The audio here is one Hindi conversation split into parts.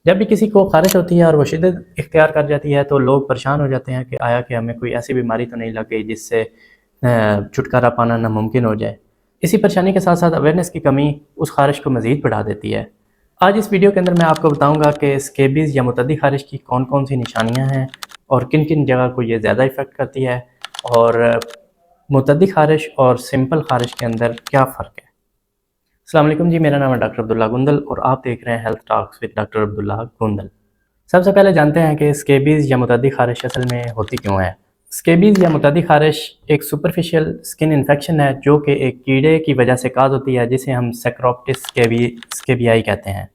जब भी किसी को ख़ारिश होती है और वो शिद्दत इख्तियार कर जाती है तो लोग परेशान हो जाते हैं कि आया कि हमें कोई ऐसी बीमारी तो नहीं लग गई जिससे छुटकारा पाना नामुमकिन हो जाए। इसी परेशानी के साथ साथ अवेयरनेस की कमी उस ख़ारिश को मज़ीद बढ़ा देती है। आज इस वीडियो के अंदर मैं आपको बताऊंगा कि स्केबीज़ या मुतअद्दी ख़ारिश की कौन कौन सी निशानियां हैं और किन किन जगह को ये ज़्यादा इफ़ेक्ट करती है और मुतअद्दी ख़ारिश और सिंपल ख़ारिश के अंदर क्या फ़र्क है। अस्सलाम वालेकुम जी, मेरा नाम है डॉक्टर अब्दुल्ला गुंदल और आप देख रहे हैं health talks with doctor Abdullah Gundal. सबसे पहले जानते हैं कि स्केबीज़ या मुतअद्दी ख़ारिश असल में होती क्यों है। स्केबीज़ या मुतअद्दी ख़ारिश एक सुपरफिशियल स्किन इन्फेक्शन है जो कि एक कीड़े की वजह से काज होती है जिसे हम सेक्रोप्टिस स्केबियाई कहते हैं।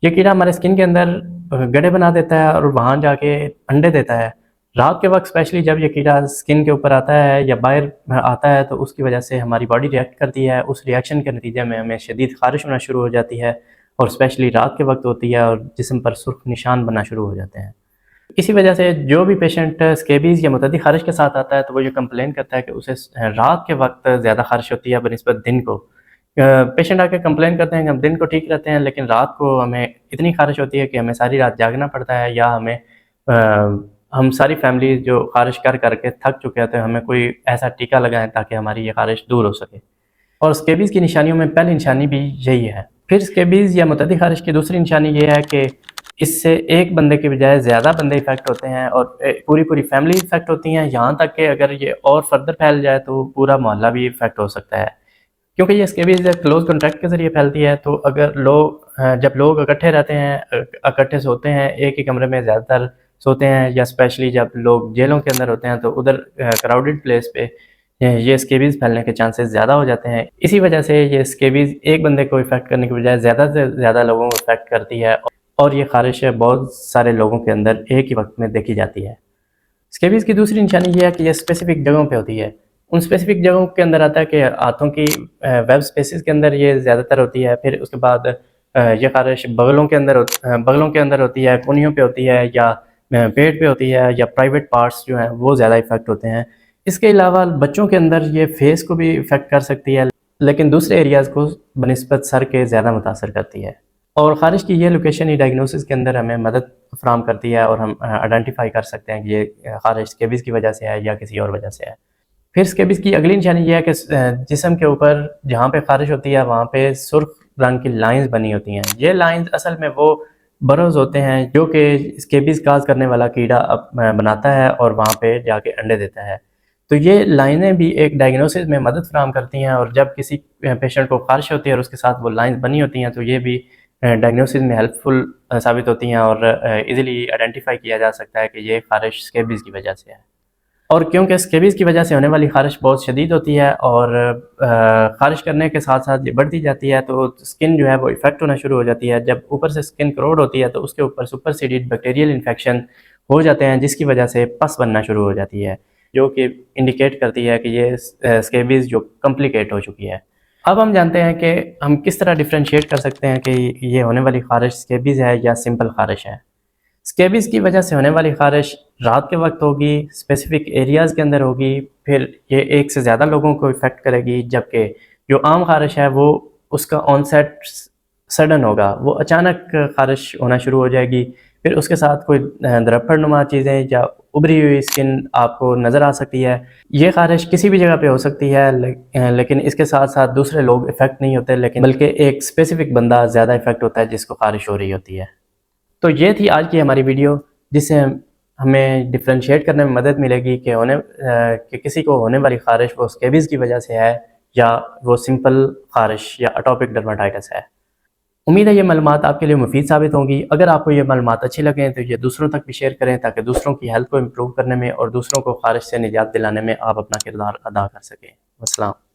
ये कीड़ा हमारे स्किन के अंदर गड्ढे बना देता है और वहाँ जाके अंडे देता है। रात के वक्त स्पेशली जब ये कीड़ा स्किन के ऊपर आता है या बाहर आता है तो उसकी वजह से हमारी बॉडी रिएक्ट करती है। उस रिएक्शन के नतीजे में हमें शदीद ख़ारिश होना शुरू हो जाती है और स्पेशली रात के वक्त होती है और जिस्म पर सुर्ख निशान बनना शुरू हो जाते हैं। इसी वजह से जो भी पेशेंट स्केबीज़ या मुतअद्दी ख़ारिश के साथ आता है तो वो ये कंप्लेन करता है कि उसे रात के वक्त ज़्यादा ख़ारिश होती है बनिस्बत दिन को। पेशेंट आके कंप्लेन करते हैं कि हम दिन को ठीक रहते हैं लेकिन रात को हमें इतनी ख़ारिश होती है कि हमें सारी रात जागना पड़ता है या हम सारी फैमिली जो ख़ारिश कर करके थक चुके हैं तो हमें कोई ऐसा टीका लगाएं ताकि हमारी ये ख़ारिश दूर हो सके। और स्केबीज़ की निशानियों में पहली निशानी भी यही है। फिर स्केबीज़ या मुतअद्दी ख़ारिश की दूसरी निशानी ये है कि इससे एक बंदे की बजाय ज़्यादा बंदे इफ़ेक्ट होते हैं और पूरी फैमिली इफ़ेक्ट होती हैं। यहाँ तक कि अगर ये और फर्दर फैल जाए तो पूरा मोहल्ला भी इफ़ेक्ट हो सकता है, क्योंकि ये स्केबीज़ क्लोज कॉन्टैक्ट के ज़रिए फैलती है। तो अगर जब लोग इकट्ठे रहते हैं, इकट्ठे सोते हैं, एक ही कमरे में ज़्यादातर सोते हैं या स्पेशली जब लोग जेलों के अंदर होते हैं तो उधर क्राउडेड प्लेस पे ये स्केबीज़ फैलने के चांसेस ज़्यादा हो जाते हैं। इसी वजह से ये स्केबीज़ एक बंदे को इफ़ेक्ट करने की बजाय ज़्यादा से ज़्यादा लोगों को इफ़ेक्ट करती है और ये ख़ारिश बहुत सारे लोगों के अंदर एक ही वक्त में देखी जाती है। स्केबीज़ की दूसरी निशानी ये है कि ये स्पेसिफिक जगहों पे होती है। उन स्पेसिफिक जगहों के अंदर आता है कि हाथों की वेब स्पेसेस के अंदर ये ज़्यादातर होती है। फिर उसके बाद ये ख़ारिश बगलों के अंदर होती है, कूहनियों पे होती है या पेट पे होती है या प्राइवेट पार्ट्स जो हैं वो ज़्यादा इफ़ेक्ट होते हैं। इसके अलावा बच्चों के अंदर ये फेस को भी इफ़ेक्ट कर सकती है लेकिन दूसरे एरियाज़ को बनिस्बत सर के ज़्यादा मुतासर करती है। और ख़ारिश की ये लोकेशन ही डायग्नोसिस के अंदर हमें मदद फराहम करती है और हम आइडेंटिफाई कर सकते हैं कि ये ख़ारिश स्केबीज़ की वजह से है या किसी और वजह से है। फिर स्केबीज़ की अगली निशानी ये है कि जिस्म के ऊपर जहाँ पे ख़ारिश होती है वहाँ पे सुर्ख रंग की लाइंस बनी होती हैं। ये लाइंस असल में वो बरोज़ होते हैं जो कि स्केबीज़ काज करने वाला कीड़ा बनाता है और वहाँ पे जाके अंडे देता है। तो ये लाइनें भी एक डायग्नोसिस में मदद फराहम करती हैं और जब किसी पेशेंट को ख़ारिश होती है और उसके साथ वो लाइंस बनी होती हैं तो ये भी डायग्नोसिस में हेल्पफुल साबित होती हैं और इजीली आइडेंटिफाई किया जा सकता है कि ये ख़ारिश स्केबीज़ की वजह से है। और क्योंकि स्केबीज़ की वजह से होने वाली ख़ारिश बहुत शदीद होती है और ख़ारिश करने के साथ साथ ये बढ़ती जाती है तो स्किन जो है वो इफ़ेक्ट होना शुरू हो जाती है। जब ऊपर से स्किन करोड होती है तो उसके ऊपर सुपरसीडेड बैक्टीरियल इन्फेक्शन हो जाते हैं जिसकी वजह से पस बनना शुरू हो जाती है जो कि इंडिकेट करती है कि ये स्केबीज़ जो कॉम्प्लिकेट हो चुकी है। अब हम जानते हैं कि हम किस तरह डिफ्रेंशिएट कर सकते हैं कि ये होने वाली ख़ारिश स्केबीज़ है या सिंपल ख़ारिश है। स्केबीज़ की वजह से होने वाली ख़ारिश रात के वक्त होगी, स्पेसिफिक एरियाज़ के अंदर होगी, फिर ये एक से ज़्यादा लोगों को इफ़ेक्ट करेगी। जबकि जो आम ख़ारिश है वो उसका ऑनसेट सडन होगा, वो अचानक ख़ारिश होना शुरू हो जाएगी। फिर उसके साथ कोई दरफ़ड़नुमा चीज़ें या उभरी हुई स्किन आपको नज़र आ सकती है। ये ख़ारिश किसी भी जगह पे हो सकती है लेकिन इसके साथ साथ दूसरे लोग इफ़ेक्ट नहीं होते लेकिन बल्कि एक स्पेसिफिक बंदा ज़्यादा इफ़ेक्ट होता है जिसको ख़ारिश हो रही होती है। तो ये थी आज की हमारी वीडियो जिससे हमें डिफ्रेंशिएट करने में मदद मिलेगी कि किसी को होने वाली ख़ारिश वो स्केबीज़ की वजह से है या वो सिंपल ख़ारिश या एटोपिक डर्माटाइटिस है। उम्मीद है ये मालूमात आपके लिए मुफीद साबित होंगी। अगर आपको ये मालूमात अच्छी लगें तो ये दूसरों तक भी शेयर करें ताकि दूसरों की हेल्थ को इम्प्रूव करने में और दूसरों को ख़ारिश से निजात दिलाने में आप अपना किरदार अदा कर सकें। अस्सलाम।